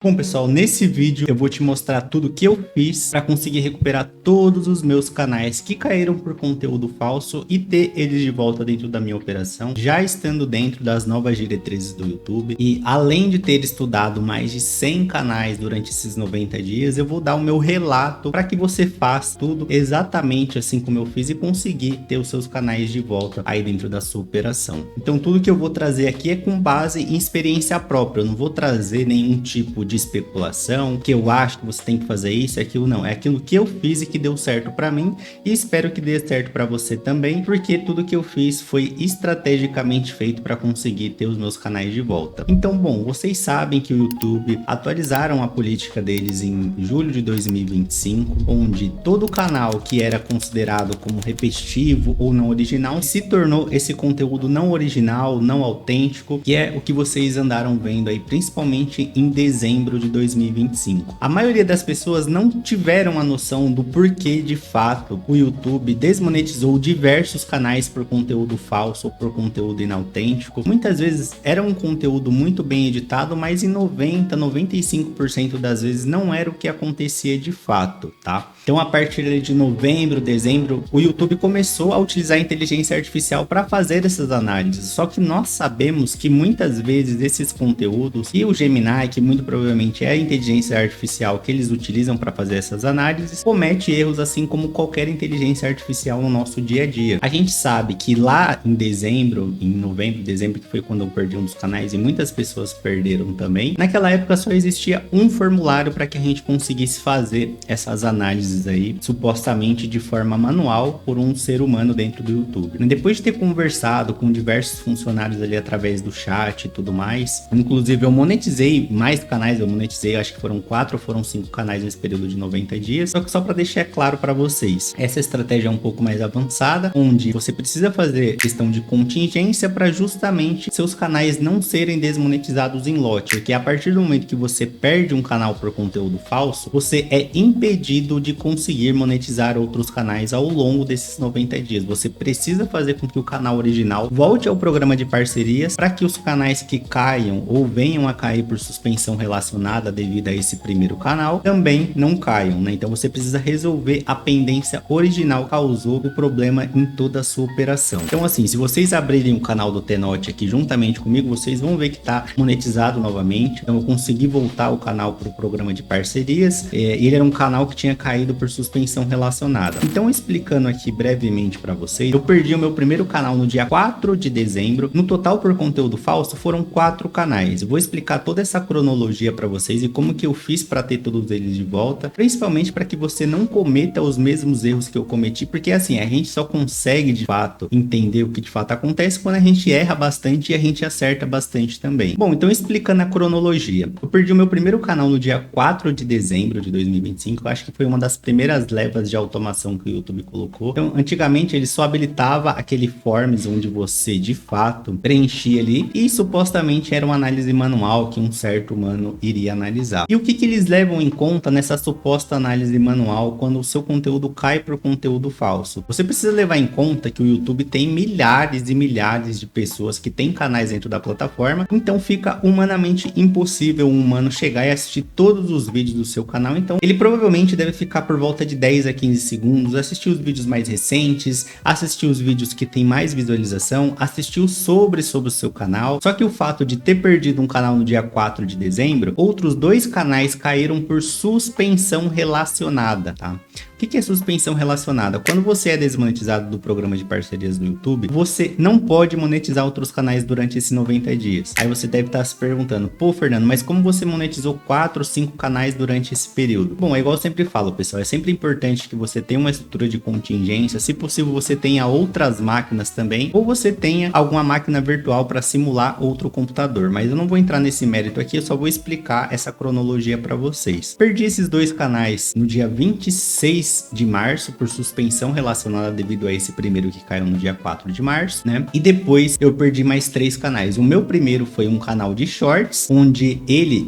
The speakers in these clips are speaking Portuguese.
Bom, pessoal, nesse vídeo eu vou te mostrar tudo que eu fiz para conseguir recuperar todos os meus canais que caíram por conteúdo falso e ter eles de volta dentro da minha operação, já estando dentro das novas diretrizes do YouTube. E além de ter estudado mais de 100 canais durante esses 90 dias, eu vou dar o meu relato para que você faça tudo exatamente assim como eu fiz e conseguir ter os seus canais de volta aí dentro da sua operação. Então tudo que eu vou trazer aqui é com base em experiência própria, eu não vou trazer nenhum tipo de especulação, que eu acho que você tem que fazer isso, aquilo não, é aquilo que eu fiz e que deu certo para mim e espero que dê certo para você também, porque tudo que eu fiz foi estrategicamente feito para conseguir ter os meus canais de volta. Então, bom, vocês sabem que o YouTube atualizaram a política deles em julho de 2025, onde todo canal que era considerado como repetitivo ou não original se tornou esse conteúdo não original, não autêntico, que é o que vocês andaram vendo aí, principalmente em dezembro de 2025. A maioria das pessoas não tiveram a noção do porquê de fato o YouTube desmonetizou diversos canais por conteúdo falso ou por conteúdo inautêntico. Muitas vezes era um conteúdo muito bem editado, mas em 95% das vezes não era o que acontecia de fato, tá? Então a partir de novembro, dezembro, o YouTube começou a utilizar a inteligência artificial para fazer essas análises. Só que nós sabemos que muitas vezes esses conteúdos e o Gemini, que muito provavelmente é a inteligência artificial que eles utilizam para fazer essas análises, comete erros assim como qualquer inteligência artificial no nosso dia a dia. A gente sabe que lá em dezembro, em novembro, dezembro, que foi quando eu perdi um dos canais e muitas pessoas perderam também, naquela época só existia um formulário para que a gente conseguisse fazer essas análises aí, supostamente de forma manual por um ser humano dentro do YouTube. Depois de ter conversado com diversos funcionários ali através do chat e tudo mais, inclusive eu monetizei mais canais, eu monetizei, acho que foram 4 ou foram 5 canais nesse período de 90 dias, só para deixar claro para vocês, essa estratégia é um pouco mais avançada, onde você precisa fazer questão de contingência para justamente seus canais não serem desmonetizados em lote, porque a partir do momento que você perde um canal por conteúdo falso, você é impedido de conseguir monetizar outros canais ao longo desses 90 dias. Você precisa fazer com que o canal original volte ao programa de parcerias para que os canais que caiam ou venham a cair por suspensão relacionada devido a esse primeiro canal também não caiam, né? Então você precisa resolver a pendência original que causou o problema em toda a sua operação. Então assim, se vocês abrirem o canal do Tenote aqui juntamente comigo, vocês vão ver que está monetizado novamente. Então eu consegui voltar o canal para o programa de parcerias. Ele era um canal que tinha caído por suspensão relacionada. Então explicando aqui brevemente para vocês, eu perdi o meu primeiro canal no dia 4 de dezembro. No total por conteúdo falso foram 4 canais. Eu vou explicar toda essa cronologia para vocês e como que eu fiz para ter todos eles de volta, principalmente para que você não cometa os mesmos erros que eu cometi, porque assim, a gente só consegue de fato entender o que de fato acontece quando a gente erra bastante e a gente acerta bastante também. Bom, então explicando a cronologia, eu perdi o meu primeiro canal no dia 4 de dezembro de 2025, eu acho que foi uma das primeiras levas de automação que o YouTube colocou. Então, antigamente ele só habilitava aquele forms onde você de fato preenchia ali e supostamente era uma análise manual que um certo humano iria analisar. E o que eles levam em conta nessa suposta análise manual quando o seu conteúdo cai por conteúdo falso? Você precisa levar em conta que o YouTube tem milhares e milhares de pessoas que têm canais dentro da plataforma, então fica humanamente impossível um humano chegar e assistir todos os vídeos do seu canal. Então ele provavelmente deve ficar por volta de 10 a 15 segundos, assistir os vídeos mais recentes, assistir os vídeos que tem mais visualização, assistir sobre o seu canal. Só que o fato de ter perdido um canal no dia 4 de dezembro, outros 2 canais caíram por suspensão relacionada, tá? O que é suspensão relacionada? Quando você é desmonetizado do programa de parcerias do YouTube, você não pode monetizar outros canais durante esses 90 dias. Aí você deve estar se perguntando, pô, Fernando, mas como você monetizou 4 ou 5 canais durante esse período? Bom, é igual eu sempre falo, pessoal, é sempre importante que você tenha uma estrutura de contingência, se possível você tenha outras máquinas também, ou você tenha alguma máquina virtual para simular outro computador, mas eu não vou entrar nesse mérito aqui, eu só vou explicar essa cronologia para vocês. Perdi esses 2 canais no dia 26 3 de março por suspensão relacionada devido a esse primeiro que caiu no dia 4 de março, né? E depois eu perdi mais 3 canais. O meu primeiro foi um canal de shorts, onde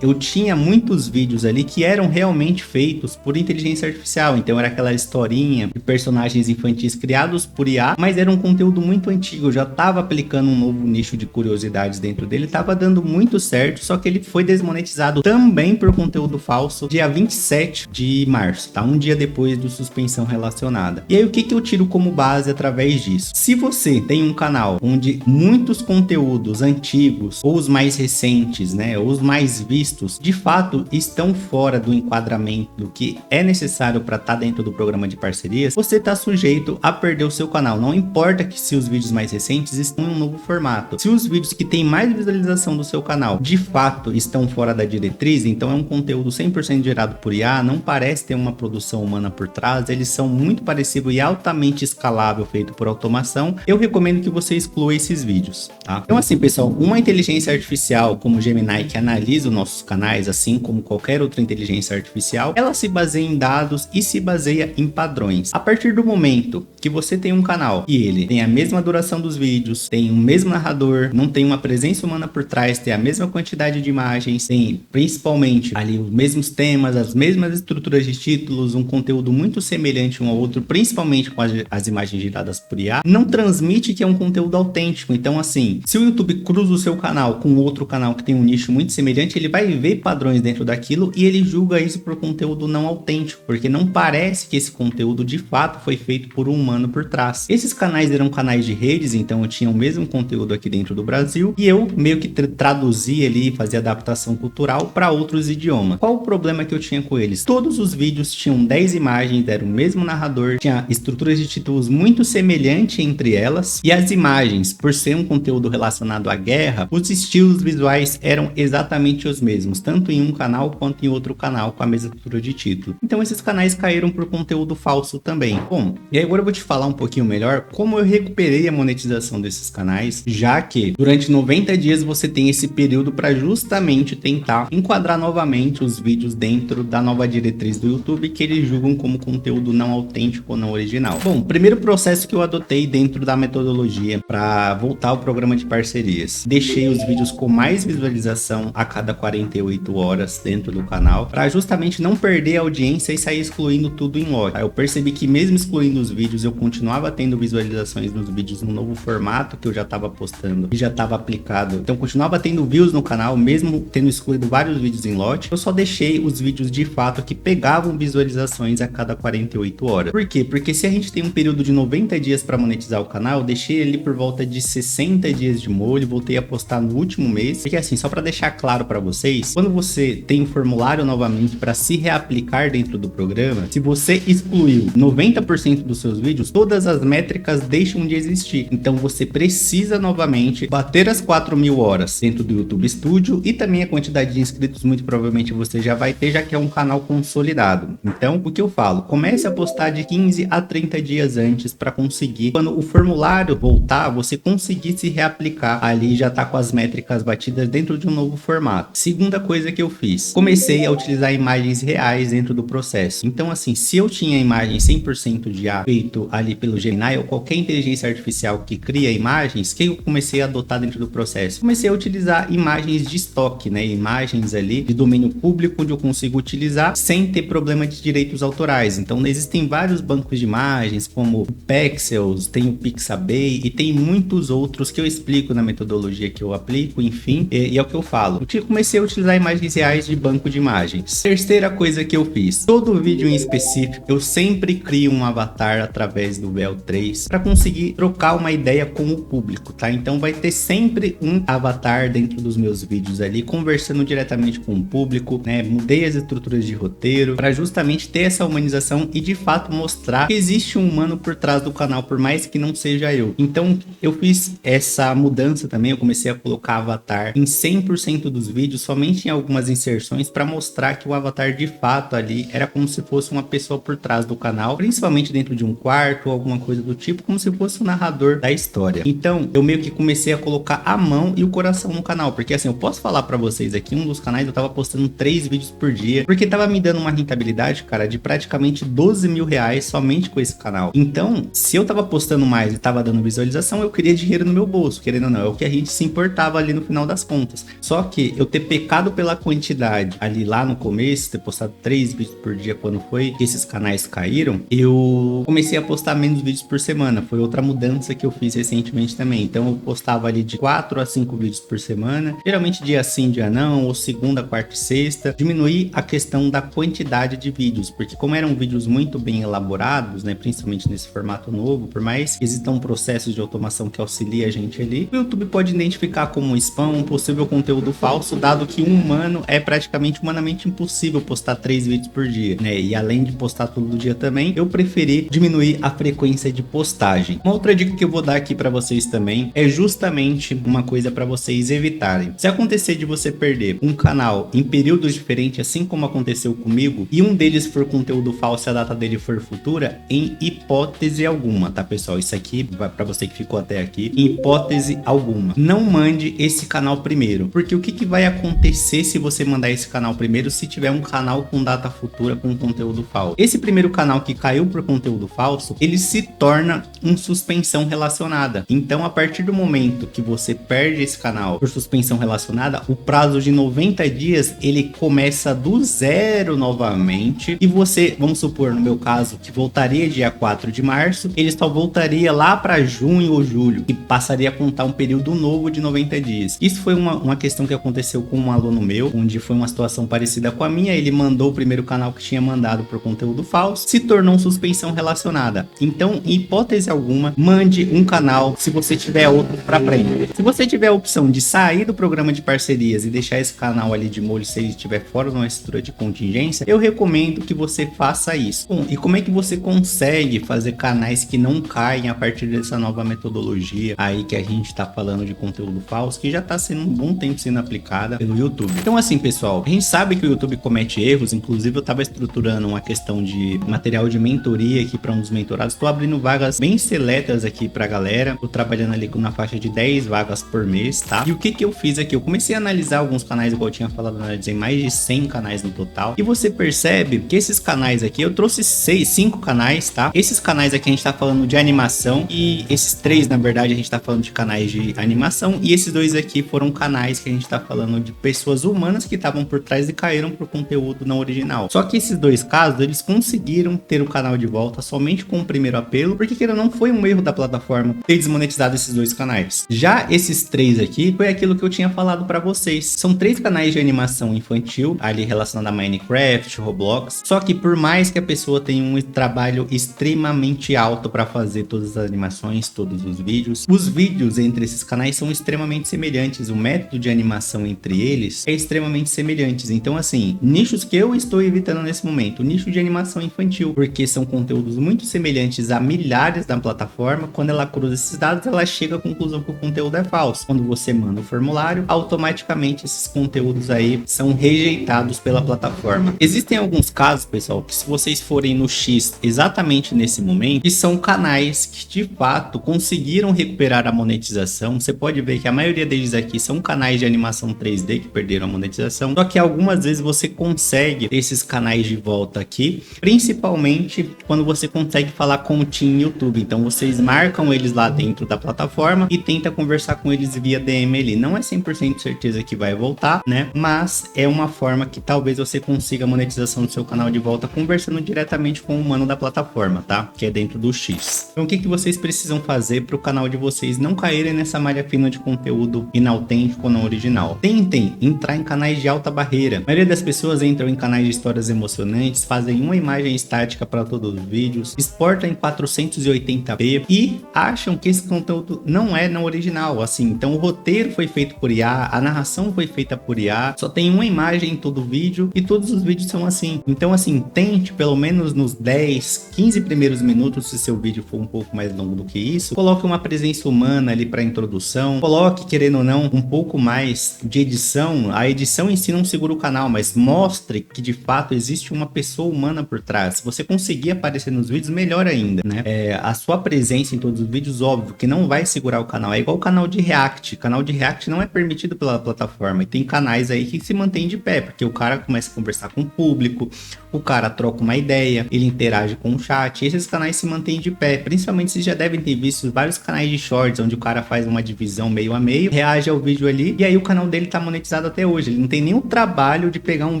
eu tinha muitos vídeos ali que eram realmente feitos por inteligência artificial. Então era aquela historinha de personagens infantis criados por IA, mas era um conteúdo muito antigo. Eu já estava aplicando um novo nicho de curiosidades dentro dele, estava dando muito certo, só que ele foi desmonetizado também por conteúdo falso dia 27 de março, tá? Um dia depois do suspensão relacionada. E aí o que eu tiro como base através disso? Se você tem um canal onde muitos conteúdos antigos ou os mais recentes, né, ou os mais vistos, de fato estão fora do enquadramento do que é necessário para estar dentro do programa de parcerias, você está sujeito a perder o seu canal. Não importa que se os vídeos mais recentes estão em um novo formato. Se os vídeos que têm mais visualização do seu canal de fato estão fora da diretriz, então é um conteúdo 100% gerado por IA, não parece ter uma produção humana por trás, eles são muito parecidos e altamente escalável, feito por automação, eu recomendo que você exclua esses vídeos, tá? Então assim, pessoal, uma inteligência artificial como o Gemini, que analisa os nossos canais, assim como qualquer outra inteligência artificial, ela se baseia em dados e se baseia em padrões. A partir do momento que você tem um canal e ele tem a mesma duração dos vídeos, tem o mesmo narrador, não tem uma presença humana por trás, tem a mesma quantidade de imagens, tem principalmente ali os mesmos temas, as mesmas estruturas de títulos, um conteúdo muito semelhante um ao outro, principalmente com as imagens geradas por IA, não transmite que é um conteúdo autêntico. Então assim, se o YouTube cruza o seu canal com outro canal que tem um nicho muito semelhante, ele vai ver padrões dentro daquilo e ele julga isso por conteúdo não autêntico, porque não parece que esse conteúdo de fato foi feito por um humano por trás. Esses canais eram canais de redes, então eu tinha o mesmo conteúdo aqui dentro do Brasil e eu meio que traduzia ali, fazia adaptação cultural para outros idiomas. Qual o problema que eu tinha com eles? Todos os vídeos tinham 10 imagens, era o mesmo narrador, tinha estruturas de títulos muito semelhantes entre elas e as imagens, por ser um conteúdo relacionado à guerra, os estilos visuais eram exatamente os mesmos, tanto em um canal quanto em outro canal com a mesma estrutura de título. Então esses canais caíram por conteúdo falso também. Bom, e agora eu vou te falar um pouquinho melhor como eu recuperei a monetização desses canais, já que durante 90 dias você tem esse período para justamente tentar enquadrar novamente os vídeos dentro da nova diretriz do YouTube que eles julgam como conteúdo não autêntico ou não original. Bom, primeiro processo que eu adotei dentro da metodologia para voltar ao programa de parcerias. Deixei os vídeos com mais visualização a cada 48 horas dentro do canal, para justamente não perder a audiência e sair excluindo tudo em lote. Eu percebi que mesmo excluindo os vídeos, eu continuava tendo visualizações nos vídeos no novo formato que eu já estava postando e já estava aplicado. Então continuava tendo views no canal, mesmo tendo excluído vários vídeos em lote. Eu só deixei os vídeos de fato que pegavam visualizações a cada 48 horas. Por quê? Porque se a gente tem um período de 90 dias para monetizar o canal, eu deixei ele por volta de 60 dias de molho, voltei a postar no último mês. Porque assim, só para deixar claro para vocês, quando você tem um formulário novamente para se reaplicar dentro do programa, se você excluiu 90% dos seus vídeos, todas as métricas deixam de existir. Então você precisa novamente bater as 4.000 horas dentro do YouTube Studio e também a quantidade de inscritos muito provavelmente você já vai ter, já que é um canal consolidado. Então o que eu falo? Comece a postar de 15 a 30 dias antes para conseguir, quando o formulário voltar, você conseguir se reaplicar ali, já tá com as métricas batidas dentro de um novo formato. Segunda coisa que eu fiz, comecei a utilizar imagens reais dentro do processo. Então assim, se eu tinha imagem 100% de IA feito ali pelo Gemini ou qualquer inteligência artificial que cria imagens, que eu comecei a adotar dentro do processo? Comecei a utilizar imagens de estoque, né? Imagens ali de domínio público onde eu consigo utilizar sem ter problema de direitos autorais. Então existem vários bancos de imagens como o Pexels, tem o Pixabay e tem muitos outros que eu explico na metodologia que eu aplico, enfim, e é o que eu falo. Eu comecei a utilizar imagens reais de banco de imagens. Terceira coisa que eu fiz, todo vídeo em específico eu sempre crio um avatar através do Veo 3 para conseguir trocar uma ideia com o público, tá? Então vai ter sempre um avatar dentro dos meus vídeos ali, conversando diretamente com o público, né? Mudei as estruturas de roteiro para justamente ter essa humanização e de fato mostrar que existe um humano por trás do canal, por mais que não seja eu. Então eu fiz essa mudança também, eu comecei a colocar avatar em 100% dos vídeos, somente em algumas inserções, para mostrar que o avatar de fato ali era como se fosse uma pessoa por trás do canal, principalmente dentro de um quarto, quarto ou alguma coisa do tipo, como se fosse o narrador da história. Então, eu meio que comecei a colocar a mão e o coração no canal, porque assim, eu posso falar pra vocês aqui, um dos canais eu tava postando 3 vídeos por dia, porque tava me dando uma rentabilidade, cara, de praticamente 12 mil reais somente com esse canal. Então, se eu tava postando mais e tava dando visualização, eu queria dinheiro no meu bolso, querendo ou não, é o que a gente se importava ali no final das contas. Só que eu ter pecado pela quantidade ali lá no começo, ter postado 3 vídeos por dia quando foi que esses canais caíram, eu comecei a postar menos vídeos por semana. Foi outra mudança que eu fiz recentemente também. Então eu postava ali de 4 a 5 vídeos por semana, geralmente dia sim, dia não, ou segunda, quarta e sexta. Diminuir a questão da quantidade de vídeos, porque como eram vídeos muito bem elaborados, né, principalmente nesse formato novo, por mais que existam processos de automação que auxilia a gente ali, o YouTube pode identificar como spam um possível conteúdo falso, dado que um humano é praticamente humanamente impossível postar 3 vídeos por dia, né? E além de postar todo dia também, eu preferi diminuir a frequência de postagem. Uma outra dica que eu vou dar aqui para vocês também é justamente uma coisa para vocês evitarem. Se acontecer de você perder um canal em períodos diferentes, assim como aconteceu comigo, e um deles for conteúdo falso e a data dele for futura, em hipótese alguma, tá, pessoal? Isso aqui vai para você que ficou até aqui, em hipótese alguma, não mande esse canal primeiro, porque o que vai acontecer se você mandar esse canal primeiro se tiver um canal com data futura com conteúdo falso? Esse primeiro canal que caiu por conteúdo falso, ele se torna uma suspensão relacionada. Então, a partir do momento que você perde esse canal por suspensão relacionada, o prazo de 90 dias, ele começa do zero novamente, e você, vamos supor, no meu caso, que voltaria dia 4 de março, ele só voltaria lá para junho ou julho, e passaria a contar um período novo de 90 dias. Isso foi uma questão que aconteceu com um aluno meu, onde foi uma situação parecida com a minha. Ele mandou o primeiro canal que tinha mandado por conteúdo falso, se tornou suspensão relacionada. Então, em hipótese alguma, mande um canal se você tiver outro para frente. Se você tiver a opção de sair do programa de parcerias e deixar esse canal ali de molho se ele estiver fora de uma estrutura de contingência, eu recomendo que você faça isso. Bom, e como é que você consegue fazer canais que não caem a partir dessa nova metodologia aí que a gente está falando de conteúdo falso, que já está sendo um bom tempo sendo aplicada pelo YouTube? Então assim, pessoal, a gente sabe que o YouTube comete erros. Inclusive eu estava estruturando uma questão de material de mentoria aqui para um dos mentorados. Estou abrindo vagas bem seletas aqui para a galera. Estou trabalhando ali com uma faixa de 10 vagas por mês, tá? E o que eu fiz aqui? Eu comecei a analisar alguns canais, igual eu tinha falado, analisei mais de 100 canais no total. E você percebe que esses canais aqui, eu trouxe 5 canais, tá? Esses canais aqui a gente tá falando de animação, e esses 3, na verdade, a gente tá falando de canais de animação, e esses 2 aqui foram canais que a gente tá falando de pessoas humanas que estavam por trás e caíram por conteúdo não original. Só que esses 2 casos, eles conseguiram ter o canal de volta somente com o primeiro apelo, porque que não foi um erro da plataforma ter desmonetizado esses 2 canais. Já esses 3 aqui foi aquilo que eu tinha falado para vocês. São 3 canais de animação infantil, ali relacionado a Minecraft, Roblox. Só que por mais que a pessoa tenha um trabalho extremamente alto para fazer todas as animações, todos os vídeos entre esses canais são extremamente semelhantes. O método de animação entre eles é extremamente semelhantes. Então assim, nichos que eu estou evitando nesse momento, o nicho de animação infantil, porque são conteúdos muito semelhantes a milhares da plataforma. Quando ela cruza esses dados, ela chega à conclusão que o conteúdo é falso. Quando você manda o formulário, automaticamente esses conteúdos aí são rejeitados pela plataforma. Existem alguns casos, pessoal, que se vocês forem no X exatamente nesse momento, que são canais que de fato conseguiram recuperar a monetização. Você pode ver que a maioria deles aqui são canais de animação 3D que perderam a monetização, só que algumas vezes você consegue esses canais de volta aqui, principalmente quando você consegue falar com o Team YouTube. Então vocês marcam eles lá dentro da plataforma e tenta conversar com eles via DM ali. Não é 100% certeza que vai voltar, né? Mas é uma forma que talvez você consiga a monetização do seu canal de volta conversando diretamente com o humano da plataforma, tá? Que é dentro do X. Então o que vocês precisam fazer para o canal de vocês não caírem nessa malha fina de conteúdo inautêntico ou não original? Tentem entrar em canais de alta barreira. A maioria das pessoas entram em canais de histórias emocionantes, fazem uma imagem estática para todos os vídeos, exportam em 480p e acham que esse conteúdo não é não original, assim. Então o roteiro foi feito por IA, a narração foi feita por IA, só tem uma imagem em todo vídeo e todos os vídeos são assim. Então assim, tente pelo menos nos 10, 15 primeiros minutos, se seu vídeo for um pouco mais longo do que isso, coloque uma presença humana ali para introdução, coloque, querendo ou não, um pouco mais de edição. A edição em si não segura o canal, mas mostre que de fato existe uma pessoa humana por trás. Se você conseguir aparecer nos vídeos, melhor melhor ainda, né? A sua presença em todos os vídeos, óbvio, que não vai segurar o canal. É igual o canal de React. O canal de React não é permitido pela plataforma. E tem canais aí que se mantêm de pé, porque o cara começa a conversar com o público, o cara troca uma ideia, ele interage com o chat. E esses canais se mantêm de pé. Principalmente vocês já devem ter visto vários canais de shorts, onde o cara faz uma divisão meio a meio, reage ao vídeo ali, e aí o canal dele tá monetizado até hoje. Ele não tem nenhum trabalho de pegar um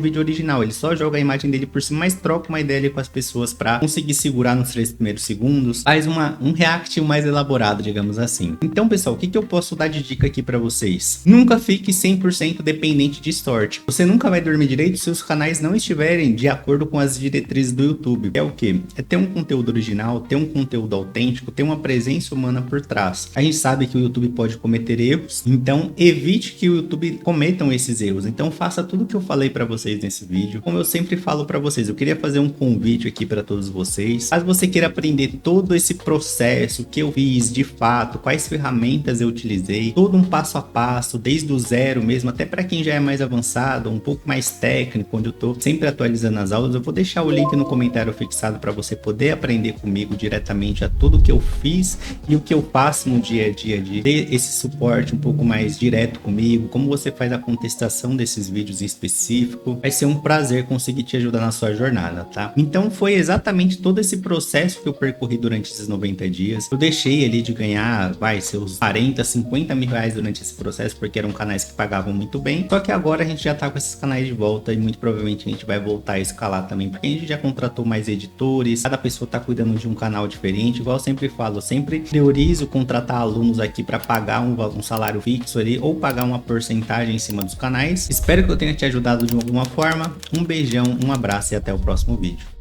vídeo original, ele só joga a imagem dele por cima, mas troca uma ideia ali com as pessoas pra conseguir segurar nos 3 primeiros segundos, faz um react mais elaborado, digamos assim. Então, pessoal, o que eu posso dar de dica aqui pra vocês? Nunca fique 100% dependente de sorte. Você nunca vai dormir direito se os canais não estiverem de acordo com as diretrizes do YouTube. É o quê? É ter um conteúdo original, ter um conteúdo autêntico, ter uma presença humana por trás. A gente sabe que o YouTube pode cometer erros, então evite que o YouTube cometam esses erros. Então faça tudo que eu falei para vocês nesse vídeo. Como eu sempre falo para vocês, eu queria fazer um convite aqui para todos vocês. Caso você queira aprender todo esse processo que eu fiz de fato, quais ferramentas eu utilizei, todo um passo a passo, desde o zero mesmo, até para quem já é mais avançado, um pouco mais técnico, onde eu tô sempre atualizando as aulas, eu vou deixar o link no comentário fixado para você poder aprender comigo diretamente a tudo que eu fiz e o que eu faço no dia a dia, de ter esse suporte um pouco mais direto comigo, como você faz a contestação desses vídeos em específico. Vai ser um prazer conseguir te ajudar na sua jornada, tá? Então foi exatamente todo esse processo que eu percorri durante esses 90 dias. Eu deixei ali de ganhar, seus 40, 50 mil reais durante esse processo, porque eram canais que pagavam muito bem. Só que agora a gente já tá com esses canais de volta e muito provavelmente a gente vai voltar a escalar também, porque a gente já contratou mais editores, cada pessoa tá cuidando de um canal diferente. Igual eu sempre falo, eu sempre priorizo contratar alunos aqui para pagar um salário fixo ali, ou pagar uma porcentagem em cima dos canais. Espero que eu tenha te ajudado de alguma forma. Um beijão, um abraço e até o próximo vídeo.